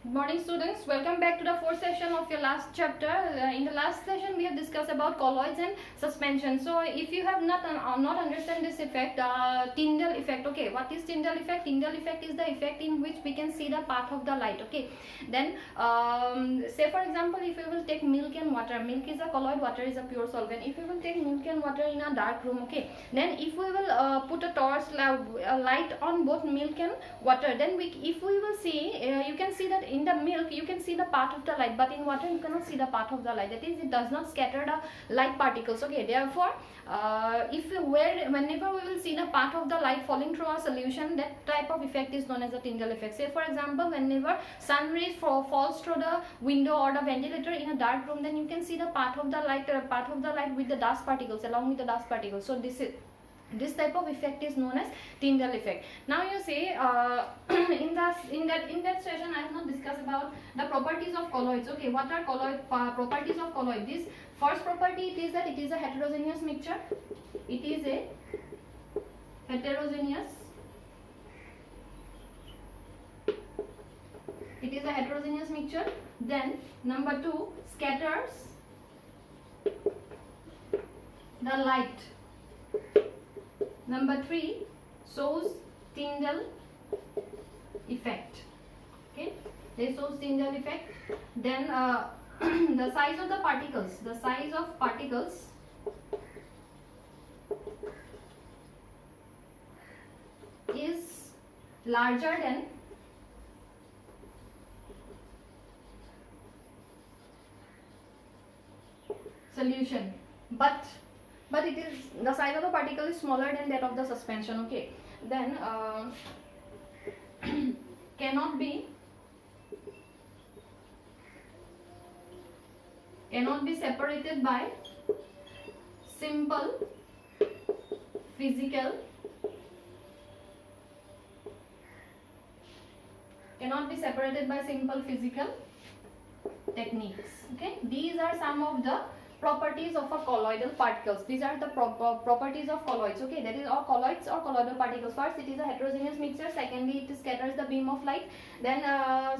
Good morning, students. Welcome back to the fourth session of your last chapter. In the last session, we have discussed about colloids and suspension. So, if you have not understand this effect, Tyndall effect. Okay, what is Tyndall effect? Tyndall effect is the effect in which we can see the path of the light. Okay, then say for example, if you will take milk and water, milk is a colloid, water is a pure solvent. If you will take milk and water in a dark room, okay, then if we will put a torch light on both milk and water, then if we will see, you can see that in the milk you can see the path of the light, but in water you cannot see the path of the light. That is, it does not scatter the light particles. Okay, therefore whenever we will see the path of the light falling through a solution, that type of effect is known as a Tyndall effect. Say for example, whenever sun rays falls through the window or the ventilator in a dark room, then you can see the path of the light with the dust particles, along with the dust particles. So this type of effect is known as Tyndall effect. Now you say in that session I have not discussed about the properties of colloids. Okay, what are colloid properties of colloid? This first property, it is that it is a heterogeneous mixture. It is a heterogeneous. It is a heterogeneous mixture. Then number 2, scatters the light. Number 3, shows Tyndall effect. Okay, they shows Tyndall effect. Then the size of the particles. The size of particles is larger than solution, but it is, the size of the particle is smaller than that of the suspension. Okay, then cannot be separated by simple physical techniques. Okay, these are some of the properties of a colloidal particles. These are the properties of colloids. Okay, that is all colloids or colloidal particles. First, it is a heterogeneous mixture. Secondly, it scatters the beam of light. Then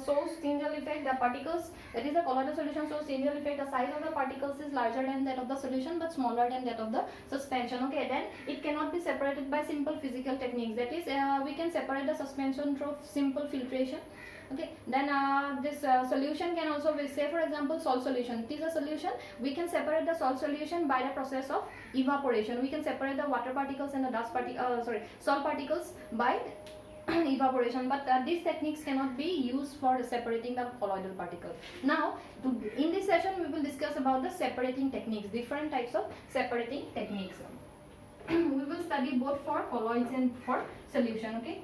shows Tyndall effect. The particles, that is a colloidal solution, shows Tyndall effect. The size of the particles is larger than that of the solution but smaller than that of the suspension. Okay, then it cannot be separated by simple physical techniques. That is, we can separate the suspension through simple filtration. Okay, then this solution can also be, say for example, salt solution. It is a solution. We can separate the salt solution by the process of evaporation. We can separate the water particles and the salt particles by evaporation, but these techniques cannot be used for separating the colloidal particle. Now in this session we will discuss about the separating techniques, different types of separating techniques. We will study both for colloids and for solution. Okay,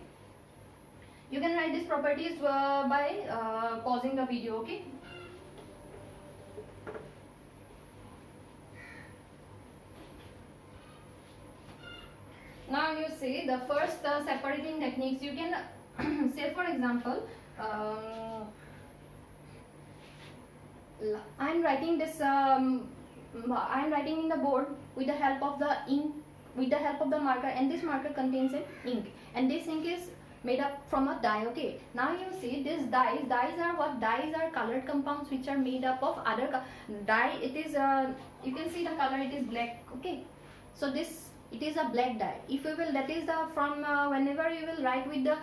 you can write these properties by pausing the video. Okay, now you see the first separating techniques. You can say for example, I am writing this. I am writing in the board with the help of the ink, with the help of the marker, and this marker contains an ink, and this ink is made up from a dye. Okay, now you see this dyes are what? Dyes are colored compounds which are made up of other dye. It is you can see the color, it is black. Okay, so this, it is a black dye. If you will, that is the from whenever you will write with the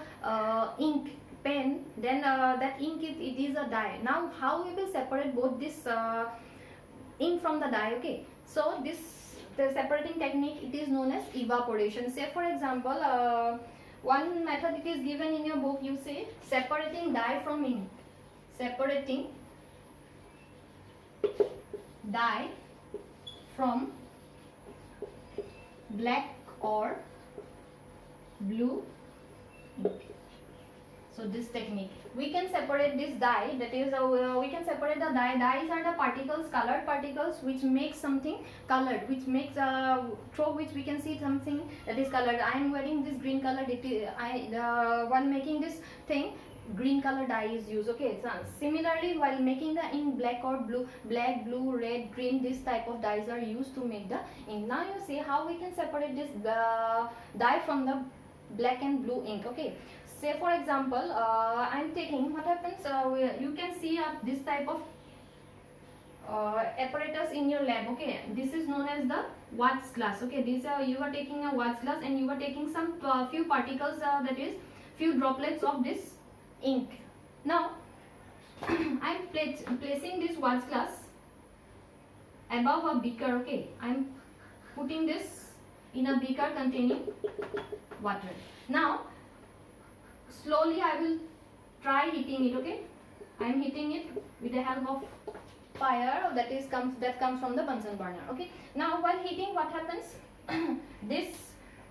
ink pen, then that ink it is a dye. Now how we will separate both this ink from the dye? Okay, so the separating technique, it is known as evaporation. Say for example, one method it is given in your book. You say separating dye from ink. Separating dye from black or blue ink. So this technique, we can separate this dye, that is we can separate the dye. Dyes are the particles, colored particles, which make something colored, which makes through which we can see something that is colored. I am wearing this green color. While making this thing, green color dye is used. Okay, so similarly while making the ink, black or blue, black, blue, red, green, this type of dyes are used to make the ink. Now you see how we can separate this dye from the black and blue ink. Okay, say for example, I'm taking, what happens, you can see this type of apparatus in your lab. Okay, this is known as the Watts glass. Okay, these are, you are taking a Watts glass and you are taking some few particles, that is few droplets of this ink. Now I'm placing this Watts glass above a beaker. Okay, I'm putting this in a beaker containing water. Now slowly I will try heating it. Okay, I'm heating it with the help of fire that comes from the Bunsen burner. Okay, now while heating, what happens? This,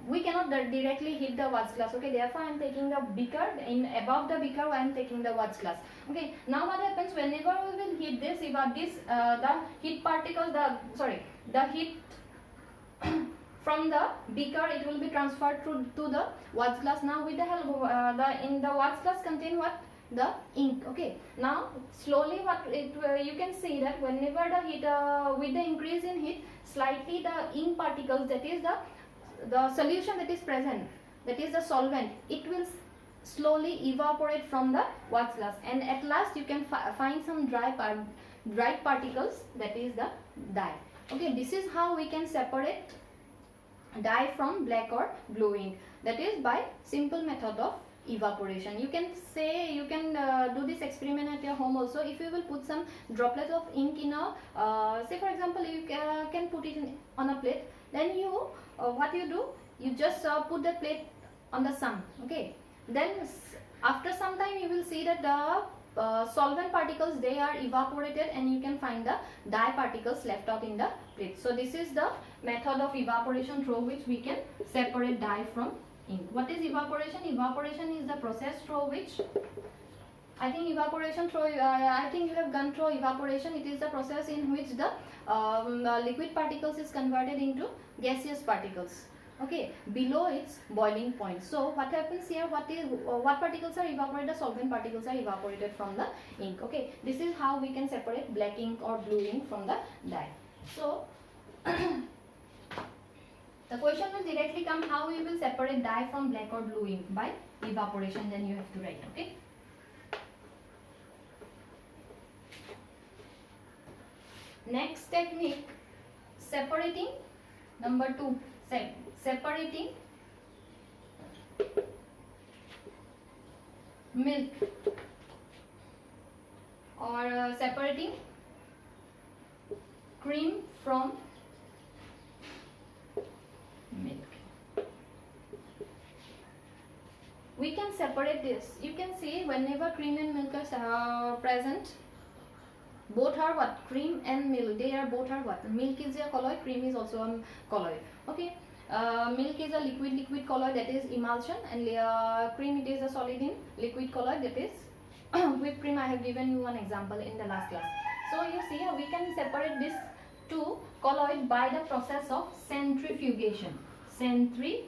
we cannot directly heat the Watts glass. Okay, therefore I am taking the beaker, in above the beaker I am taking the Watts glass. Okay, now what happens, whenever we will heat this, the heat particles, the heat from the beaker, it will be transferred to the Watts glass. Now with the help of in the Watts glass contain what? The ink. Okay, now slowly you can see that whenever the heat, with the increase in heat, slightly the ink particles, that is the solution that is present, that is the solvent, it will slowly evaporate from the Watts glass, and at last you can find some dry particles, that is the dye. Okay, this is how we can separate dye from black or blue ink, that is by simple method of evaporation. You can do this experiment at your home also. If you will put some droplets of ink in a, say for example, you can put it on a plate, then you what you do, you just put the plate on the sun. Okay, then after some time you will see that the solvent particles, they are evaporated, and you can find the dye particles left out in the plate. So this is the method of evaporation through which we can separate dye from ink. What is evaporation? Evaporation is the process through which, I think evaporation through, I think you have gone through evaporation. It is the process in which the liquid particles is converted into gaseous particles. Okay, below its boiling point. So what happens here? What particles are evaporated? The solvent particles are evaporated from the ink. Okay, this is how we can separate black ink or blue ink from the dye. So the question will directly come, how we will separate dye from black or blue ink? By evaporation. Then you have to write. Okay. Next technique, separating. Number 2, separating milk, or separating cream from milk. We can separate this. You can see whenever cream and milk are present, both are what? Cream and milk, they are both are what? Milk is a colloid, cream is also a colloid. Okay, milk is a liquid colloid, that is emulsion, and cream, it is a solid in liquid colloid, that is whipped cream. I have given you one example in the last class. So you see, we can separate this two colloid by the process of centrifugation. Okay,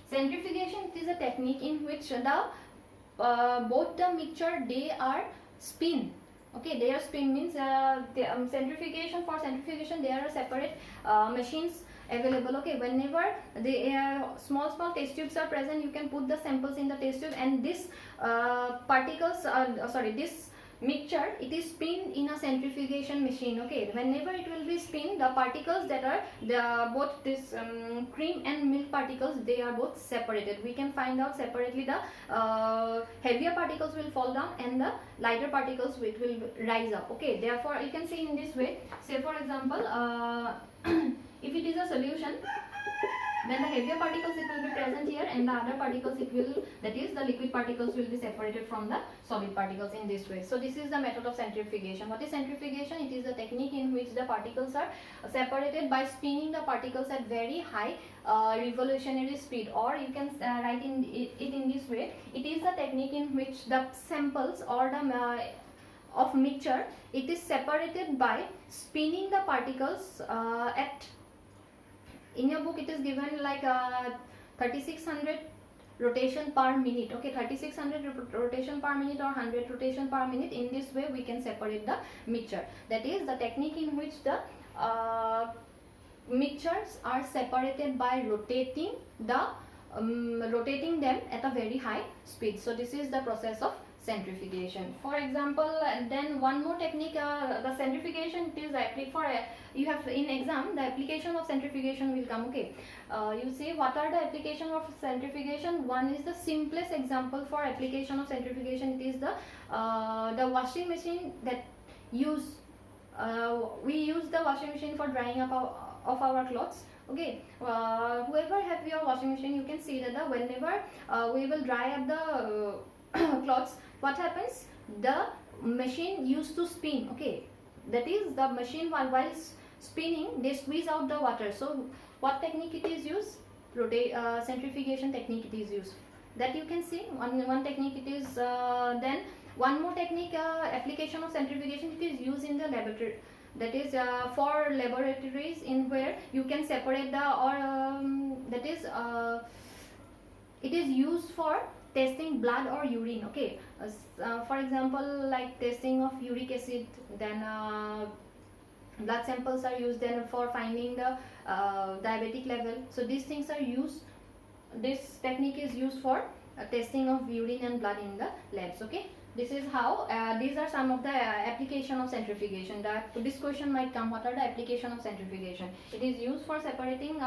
centrifugation, it is a technique in which the both the mixture, they are spin. Okay, they are spin means centrifugation. For centrifugation, there are separate machines available. Okay, whenever the small test tubes are present, you can put the samples in the test tube, and this this mixture, it is spin in a centrifugation machine. Okay, whenever it will be spin, the particles that are both this cream and milk particles, they are both separated. We can find out separately the heavier particles will fall down and the lighter particles which will rise up. Okay, therefore you can see in this way. Say for example, if it is a solution, then the heavier particles, it will be present here, and the other particles, it will, that is the liquid particles, will be separated from the solid particles in this way. So this is the method of centrifugation. What is centrifugation? It is a technique in which the particles are separated by spinning the particles at very high revolutionary speed, or you can write it in this way. It is a technique in which the samples or the of mixture, it is separated by spinning the particles at, in your book it is given like 3600 rotation per minute. Okay, 3600 rotation per minute or 100 rotation per minute. In this way we can separate the mixture. That is the technique in which the mixtures are separated by rotating them at a very high speed. So this is the process of centrifugation. For example, then one more technique, the centrifugation, it is applied for you have in exam, the application of centrifugation will come. Okay, you see what are the application of centrifugation. One is the simplest example for application of centrifugation. It is the washing machine that we use the washing machine for drying up of our clothes. Okay, whoever have your washing machine, you can see that whenever we will dry up the clothes, what happens, the machine used to spin. Okay, that is the machine while spinning, they squeeze out the water. So what technique it is used? Centrifugation technique it is used. That you can see one technique it is. Then one more technique, application of centrifugation, it is used in the laboratory. That is for laboratories in where you can separate the it is used for testing blood or urine. Okay, for example, like testing of uric acid, then blood samples are used then for finding the diabetic level. So these things are used, this technique is used for testing of urine and blood in the labs. Okay, this is how these are some of the application of centrifugation. That this question might come, what are the application of centrifugation? It is used for separating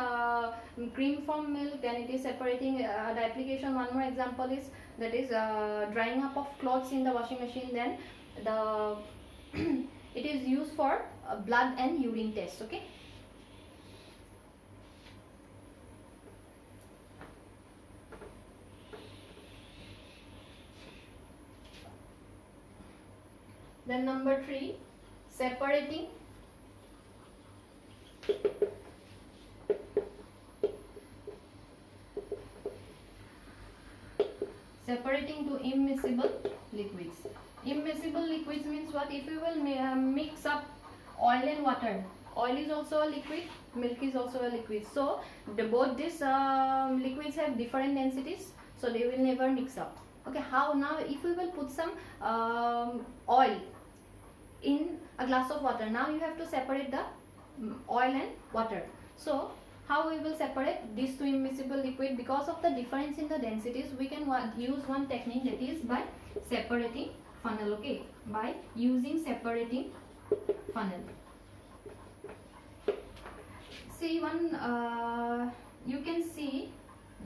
cream from milk, then it is separating the application. One more example is that is drying up of clothes in the washing machine. Then the it is used for blood and urine test. Okay, then number 3, separating to immiscible liquids. Immiscible liquids means what? If you will mix up oil and water, oil is also a liquid, milk is also a liquid. So both these liquids have different densities, so they will never mix up. Okay, how now if we will put some oil in a glass of water, now you have to separate the oil and water. So how we will separate these two immiscible liquid? Because of the difference in the densities, we can use one technique, that is by separating funnel. Okay, by using separating funnel. See one you can see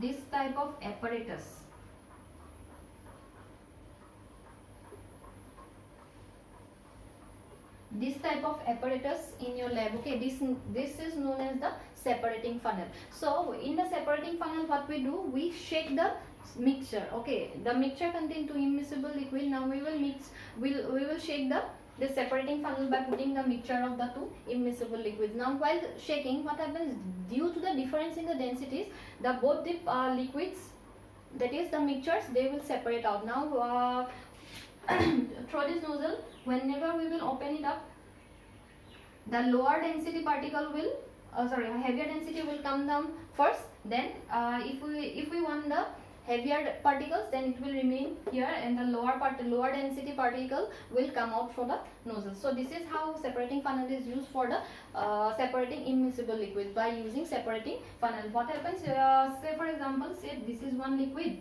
this type of apparatus. This type of apparatus in your lab. Okay, this is known as the separating funnel. So in the separating funnel, what we do, we shake the mixture. Okay, the mixture contains two immiscible liquid. Now we will shake the separating funnel by putting the mixture of the two immiscible liquids. Now while shaking, what happens, due to the difference in the densities, both the liquids, that is the mixtures, they will separate out. Now through this nozzle, whenever we will open it up, the lower density particle will heavier density will come down first. Then if we want the heavier particles, then it will remain here, and the lower density particle will come out from the nozzle. So this is how separating funnel is used for the separating immiscible liquids, by using separating funnel. What happens, say for example, say this is one liquid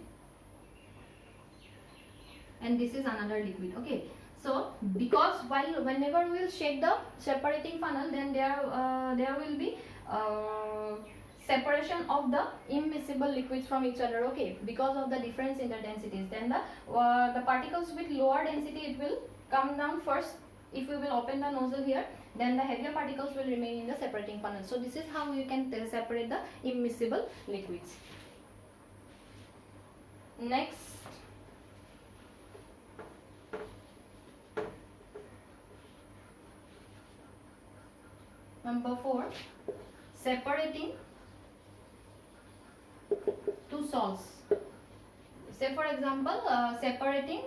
and this is another liquid. Okay, so because whenever we will shake the separating funnel, then there will be separation of the immiscible liquids from each other. Okay, because of the difference in the densities, then the particles with lower density, it will come down first. If we will open the nozzle here, then the heavier particles will remain in the separating funnel. So this is how you can separate the immiscible liquids. Next, number 4, separating two salts. Say for example, separating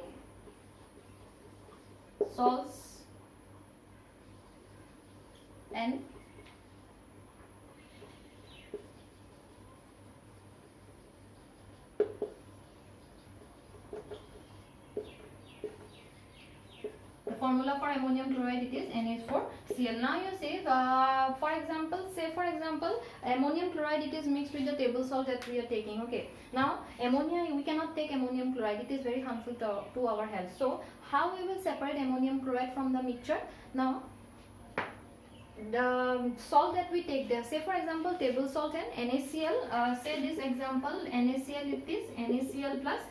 salts and the formula for ammonium chloride, it is NH4Cl. Now you see, for example, ammonium chloride, it is mixed with the table salt that we are taking. Okay, now ammonia, we cannot take ammonium chloride, it is very harmful to our health. So how we will separate ammonium chloride from the mixture? Now the salt that we take there, say for example table salt and NaCl, say this example NaCl, it is NaCl plus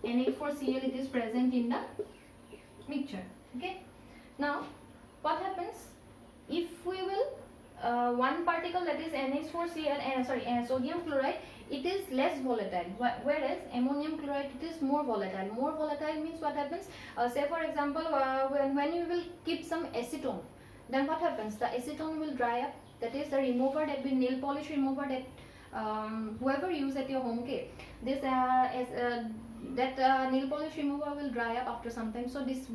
NH4Cl, it is present in the mixture. Okay, now what happens if we will one particle, that is NH4Cl, sodium chloride, it is less volatile, whereas ammonium chloride, it is more volatile. More volatile means what happens, say for example when you will keep some acetone, then what happens, the acetone will dry up, that is the remover, that will nail polish remover that whoever use at your home, okay, this nail polish remover will dry up after some time. So this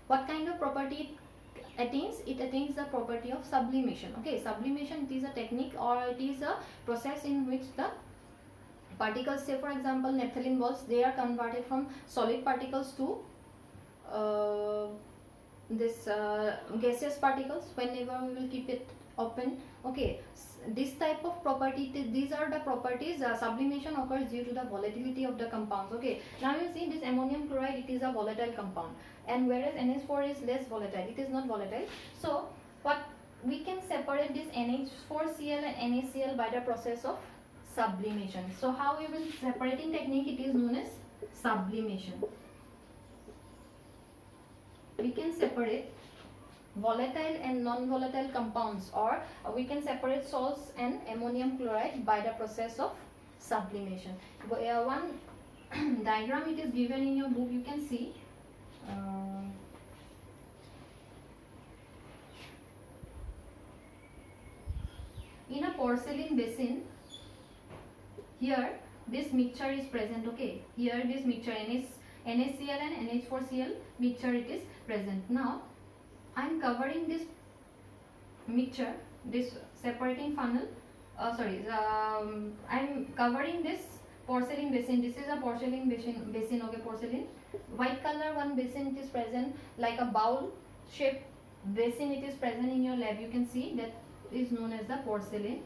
what kind of property it attains? It attains the property of sublimation. Okay, sublimation, it is a technique or it is a process in which the particles, say for example naphthalene balls, they are converted from solid particles to gaseous particles whenever we will keep it open. Okay, this type of property, these are the properties. Sublimation occurs due to the volatility of the compounds. Okay, now you see this ammonium chloride, it is a volatile compound, and whereas NH4 is less volatile, it is not volatile. So what we can separate this NH4Cl and NaCl by the process of sublimation. So how we will separating technique, it is known as sublimation. We can separate volatile and non-volatile compounds, or we can separate salts and ammonium chloride by the process of sublimation. One diagram it is given in your book, you can see. In a porcelain basin, here this mixture is present. Okay, here this mixture NaCl and NH4Cl mixture, it is present. Now I am covering this mixture, this separating funnel, I am covering this porcelain basin. This is a porcelain basin, okay, porcelain. White color one basin, it is present like a bowl shaped basin, it is present in your lab. You can see that is known as the porcelain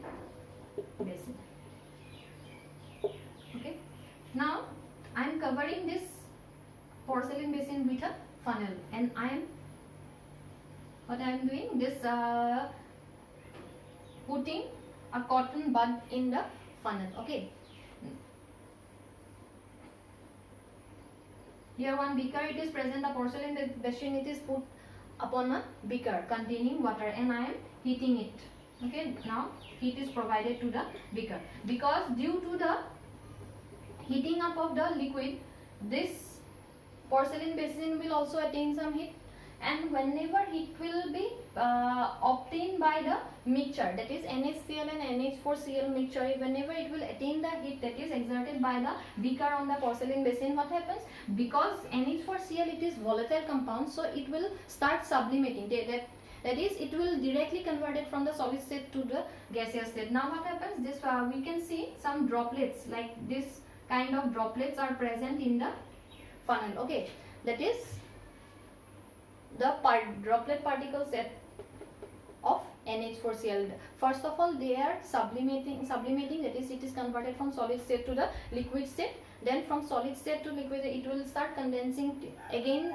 basin. Okay, now I am covering this porcelain basin with a funnel, and what I am doing, this putting a cotton bud in the funnel. Okay, here one beaker, it is present, a porcelain basin, it is put upon a beaker containing water, and I am heating it. Okay, now heat is provided to the beaker, because due to the heating up of the liquid, this porcelain basin will also attain some heat, and whenever heat will be obtained by the mixture, that is NaCl and NH4Cl mixture, whenever it will attain the heat that is exerted by the beaker on the porcelain basin, what happens, because NH4Cl, it is volatile compound, so it will start sublimating, that is it will directly convert it from the solid state to the gaseous state. Now what happens, this we can see some droplets, like this kind of droplets are present in the funnel. Okay, that is the droplet particles of NH4Cl. First of all, they are sublimating, that is it is converted from solid state to the liquid state. Then from solid state to liquid, it will start condensing again,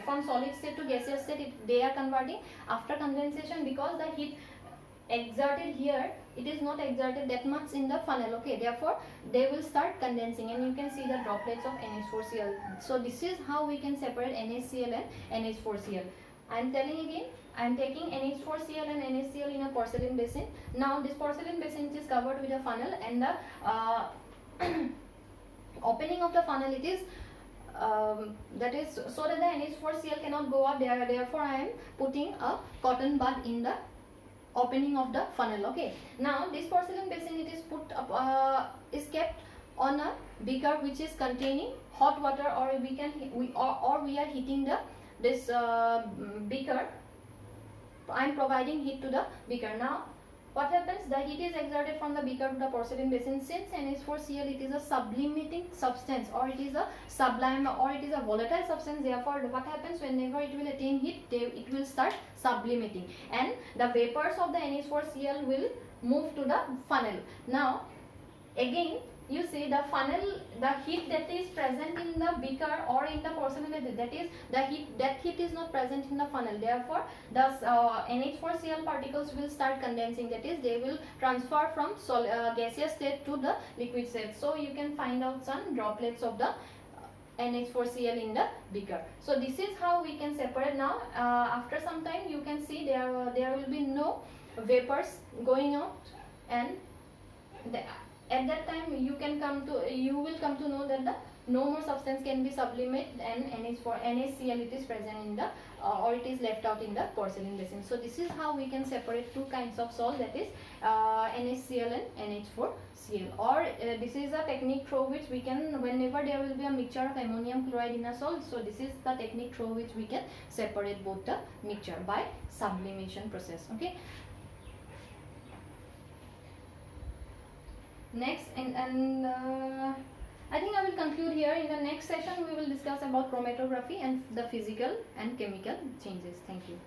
from solid state to gaseous state, they are converting. After condensation, because the heat exerted here, it is not exerted that much in the funnel. Okay, therefore they will start condensing, and you can see the droplets of NH4Cl. So this is how we can separate NaCl and NH4Cl. I am telling again, I am taking NH4Cl and NaCl in a porcelain basin. Now this porcelain basin is covered with a funnel, and the opening of the funnel, it is that is so that the NH4Cl cannot go up there. Therefore I am putting a cotton bud in the opening of the funnel. Okay, now this porcelain basin, it is put up is kept on a beaker which is containing hot water, or we are heating this beaker. I am providing heat to the beaker. Now what happens? The heat is exerted from the beaker to the porcelain basin. Since NH4Cl, it is a sublimating substance, or it is a sublime, or it is a volatile substance. Therefore, what happens whenever it will attain heat, it will start sublimating, and the vapors of the NH4Cl will move to the funnel. Now, again, you see the funnel, the heat that is present in the beaker or in the porcelain, that is the heat, that heat is not present in the funnel. Therefore, the NH4Cl particles will start condensing, that is they will transfer from gaseous state to the liquid state. So you can find out some droplets of the NH4Cl in the beaker. So this is how we can separate. Now after some time you can see there will be no vapors going out, and at that time you will come to know that the no more substance can be sublimated, and NaCl it is present in the or it is left out in the porcelain basin. So this is how we can separate two kinds of salt, that is NaCl and NH4Cl. Or this is a technique through which we can, whenever there will be a mixture of ammonium chloride in a salt, so this is the technique through which we can separate both the mixture by sublimation process. Okay. Next, and I think I will conclude here. In the next session we will discuss about chromatography and the physical and chemical changes. Thank you.